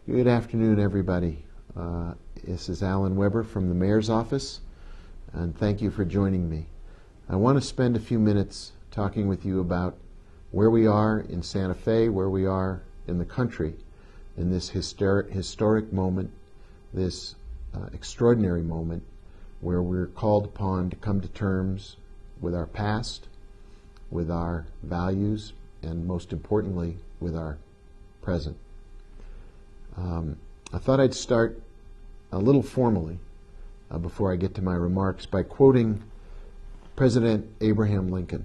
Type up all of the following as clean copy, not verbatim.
Good afternoon, everybody. This is Alan Weber from the Mayor's Office, and thank you for joining me. I want to spend a few minutes talking with you about where we are in Santa Fe, where we are in the country in this historic moment, this extraordinary moment where we're called upon to come to terms with our past, with our values, and most importantly, with our present. I thought I'd start a little formally before I get to my remarks by quoting President Abraham Lincoln.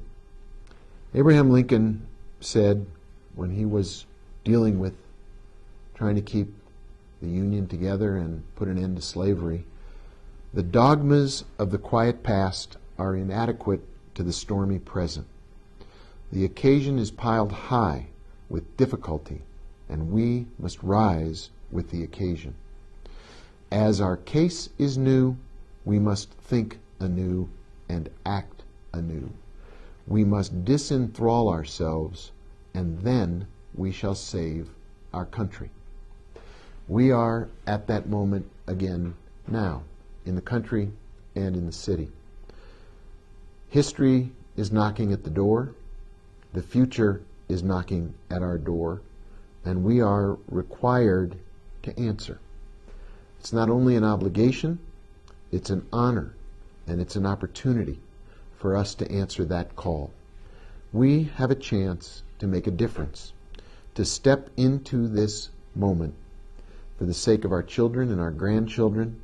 Abraham Lincoln said, when he was dealing with trying to keep the Union together and put an end to slavery, "The dogmas of the quiet past are inadequate to the stormy present. The occasion is piled high with difficulty, and we must rise with the occasion. As our case is new, we must think anew and act anew. We must disenthrall ourselves, and then we shall save our country." We are at that moment again now, in the country and in the city. History is knocking at the door. The future is knocking at our door, and we are required to answer. It's not only an obligation, it's an honor, and it's an opportunity for us to answer that call. We have a chance to make a difference, to step into this moment for the sake of our children and our grandchildren,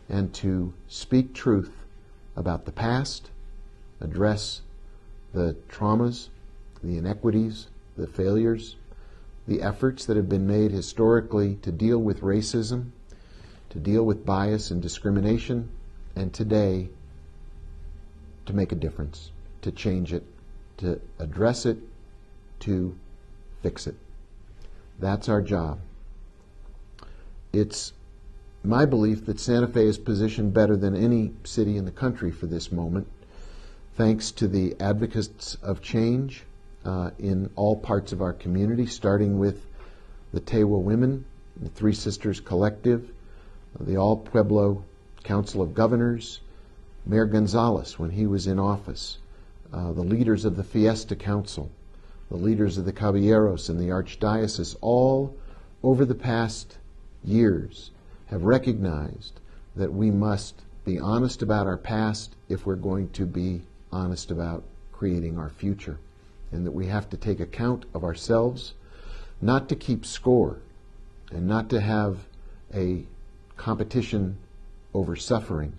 and to speak truth about the past, address the traumas, the inequities, the failures, the efforts that have been made historically to deal with racism, to deal with bias and discrimination, and today to make a difference, to change it, to address it, to fix it. That's our job. It's my belief that Santa Fe is positioned better than any city in the country for this moment, thanks to the advocates of change in all parts of our community, starting with the Tewa Women, the Three Sisters Collective, the All Pueblo Council of Governors, Mayor Gonzalez when he was in office, the leaders of the Fiesta Council, the leaders of the Caballeros and the Archdiocese, all over the past years have recognized that we must be honest about our past if we're going to be honest about creating our future, and that we have to take account of ourselves, not to keep score and not to have a competition over suffering,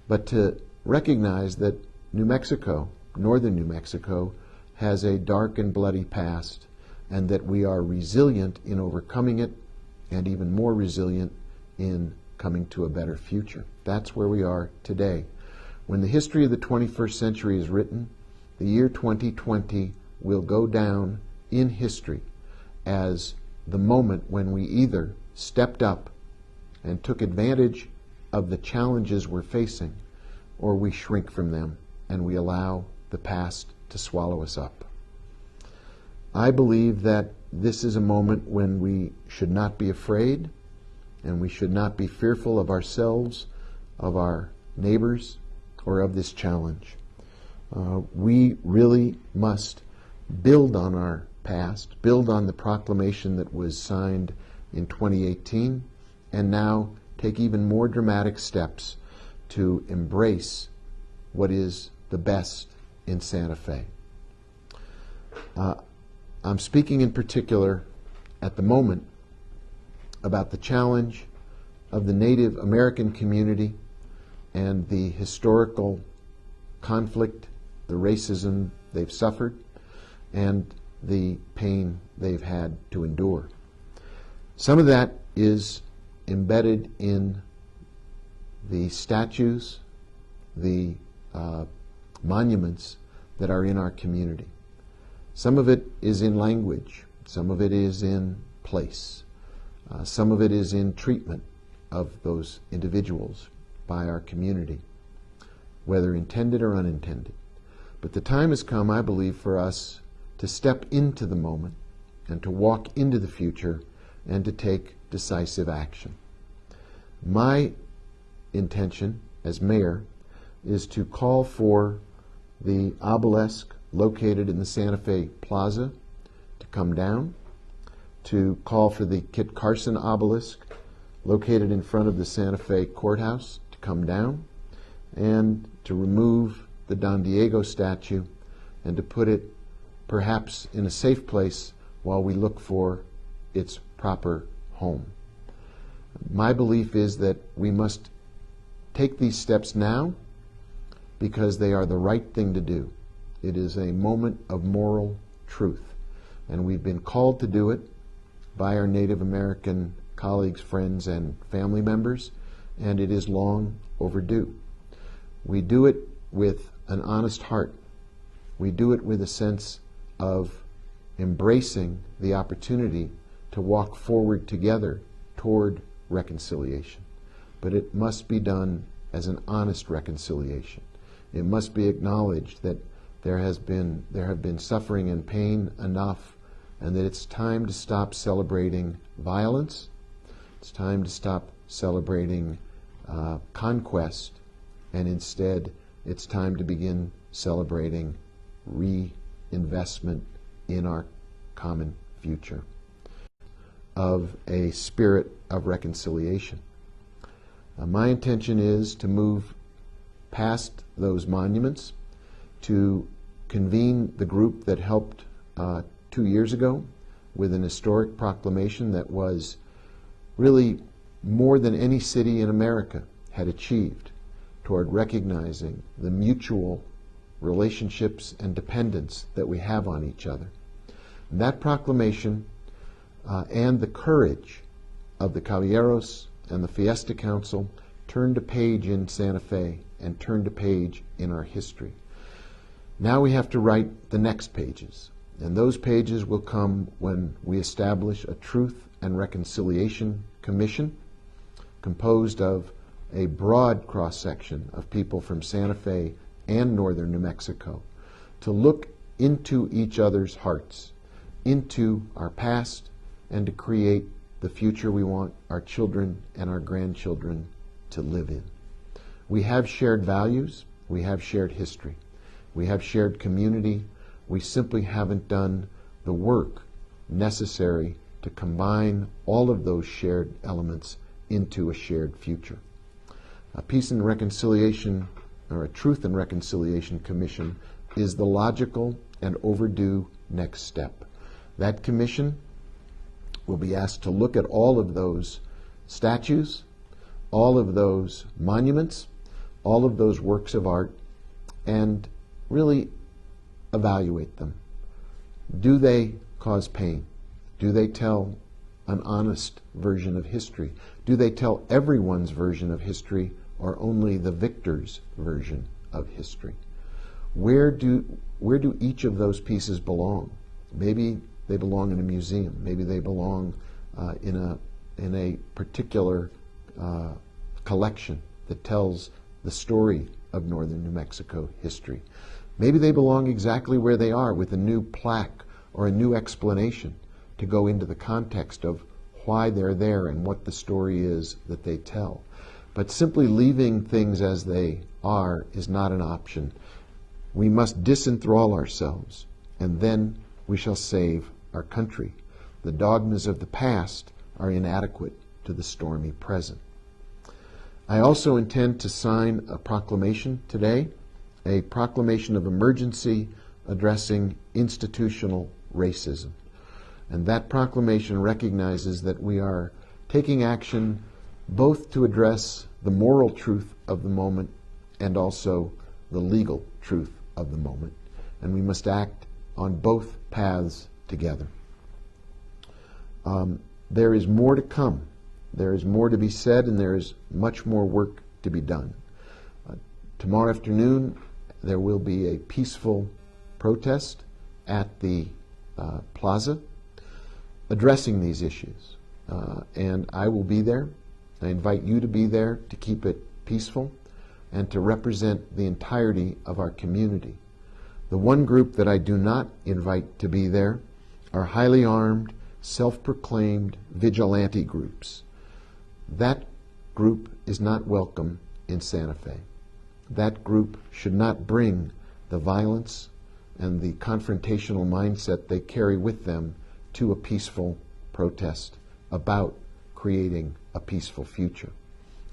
but to recognize that New Mexico, northern New Mexico, has a dark and bloody past, and that we are resilient in overcoming it, and even more resilient in coming to a better future. That's where we are today. When the history of the 21st century is written, the year 2020 will go down in history as the moment when we either stepped up and took advantage of the challenges we're facing, or we shrink from them and we allow the past to swallow us up. I believe that this is a moment when we should not be afraid, and we should not be fearful of ourselves, of our neighbors, or of this challenge. We really must build on our past, build on the proclamation that was signed in 2018, and now take even more dramatic steps to embrace what is the best in Santa Fe. I'm speaking in particular at the moment about the challenge of the Native American community and the historical conflict, the racism they've suffered, and the pain they've had to endure. Some of that is embedded in the statues, the monuments that are in our community. Some of it is in language, some of it is in place, some of it is in treatment of those individuals by our community, whether intended or unintended. But the time has come, I believe, for us to step into the moment and to walk into the future and to take decisive action. My intention as mayor is to call for the obelisk located in the Santa Fe Plaza to come down, to call for the Kit Carson obelisk located in front of the Santa Fe Courthouse to come down, and to remove the Don Diego statue and to put it perhaps in a safe place while we look for its proper home. My belief is that we must take these steps now because they are the right thing to do. It is a moment of moral truth, and we've been called to do it by our Native American colleagues, friends, and family members, and it is long overdue. We do it with an honest heart. We do it with a sense of embracing the opportunity to walk forward together toward reconciliation. But it must be done as an honest reconciliation. It must be acknowledged that there have been suffering and pain enough, and that it's time to stop celebrating violence. It's time to stop celebrating conquest, and instead it's time to begin celebrating reinvestment in our common future of a spirit of reconciliation. My intention is to move past those monuments, to convene the group that helped 2 years ago with an historic proclamation that was really more than any city in America had achieved toward recognizing the mutual relationships and dependence that we have on each other. And that proclamation and the courage of the Caballeros and the Fiesta Council turned a page in Santa Fe and turned a page in our history. Now we have to write the next pages, and those pages will come when we establish a Truth and Reconciliation Commission composed of a broad cross-section of people from Santa Fe and northern New Mexico to look into each other's hearts, into our past, and to create the future we want our children and our grandchildren to live in. We have shared values, we have shared history, we have shared community. We simply haven't done the work necessary to combine all of those shared elements into a shared future. A Peace and Reconciliation, or a Truth and Reconciliation Commission, is the logical and overdue next step. That commission will be asked to look at all of those statues, all of those monuments, all of those works of art, and really evaluate them. Do they cause pain? Do they tell an honest version of history? Do they tell everyone's version of history or only the victor's version of history? Where do each of those pieces belong? Maybe they belong in a museum. Maybe they belong in a particular collection that tells the story of northern New Mexico history. Maybe they belong exactly where they are, with a new plaque or a new explanation to go into the context of why they're there and what the story is that they tell. But simply leaving things as they are is not an option. We must disenthrall ourselves, and then we shall save our country. The dogmas of the past are inadequate to the stormy present. I also intend to sign a proclamation today, a proclamation of emergency addressing institutional racism. And that proclamation recognizes that we are taking action both to address the moral truth of the moment and also the legal truth of the moment. And we must act on both paths together. There is more to come. There is more to be said, and there is much more work to be done. Tomorrow afternoon, there will be a peaceful protest at the plaza addressing these issues. And I will be there. I invite you to be there to keep it peaceful and to represent the entirety of our community. The one group that I do not invite to be there are highly armed, self-proclaimed vigilante groups. That group is not welcome in Santa Fe. That group should not bring the violence and the confrontational mindset they carry with them to a peaceful protest about creating a peaceful future.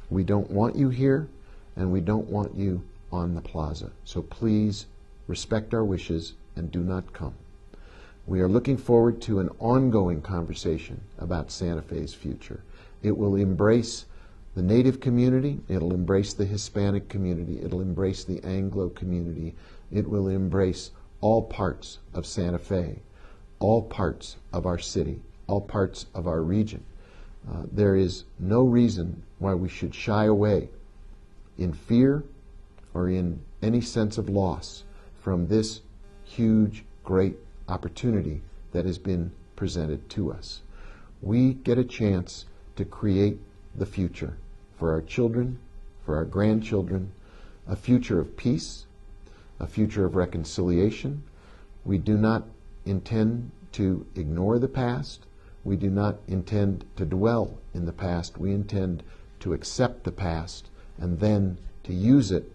We don't want you here, and we don't want you on the plaza. So please respect our wishes and do not come. We are looking forward to an ongoing conversation about Santa Fe's future. It will embrace the Native community, it'll embrace the Hispanic community, it'll embrace the Anglo community, it will embrace all parts of Santa Fe, all parts of our city, all parts of our region. There is no reason why we should shy away in fear or in any sense of loss from this huge, great opportunity that has been presented to us. We get a chance to create the future for our children, for our grandchildren, a future of peace, a future of reconciliation. We do not intend to ignore the past. We do not intend to dwell in the past. We intend to accept the past and then to use it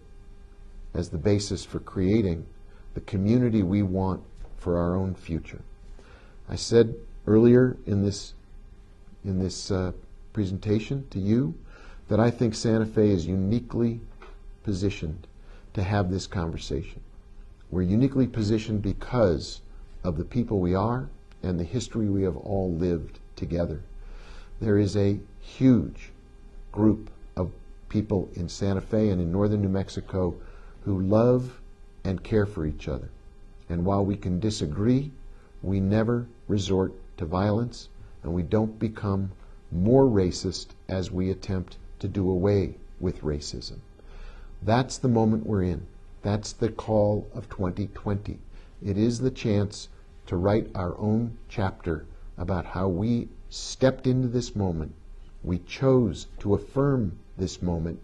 as the basis for creating the community we want for our own future. I said earlier in this presentation to you that I think Santa Fe is uniquely positioned to have this conversation. We're uniquely positioned because of the people we are and the history we have all lived together. There is a huge group of people in Santa Fe and in northern New Mexico who love and care for each other. And while we can disagree, we never resort to violence, and we don't become more racist as we attempt to do away with racism. That's the moment we're in. That's the call of 2020. It is the chance to write our own chapter about how we stepped into this moment. We chose to affirm this moment.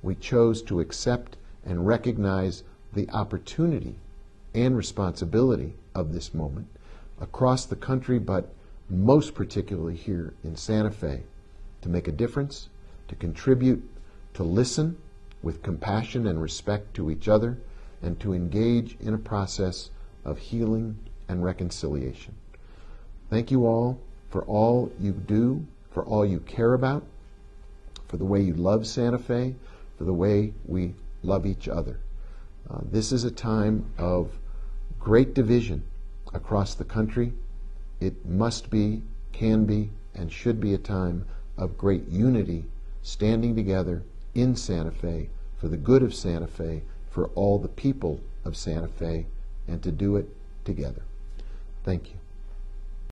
We chose to accept and recognize the opportunity and responsibility of this moment across the country, but most particularly here in Santa Fe, to make a difference, to contribute, to listen with compassion and respect to each other, and to engage in a process of healing and reconciliation. Thank you all for all you do, for all you care about, for the way you love Santa Fe, for the way we love each other. This is a time of great division across the country. It must be, can be, and should be a time of great unity, standing together in Santa Fe for the good of Santa Fe, for all the people of Santa Fe, and to do it together. Thank you.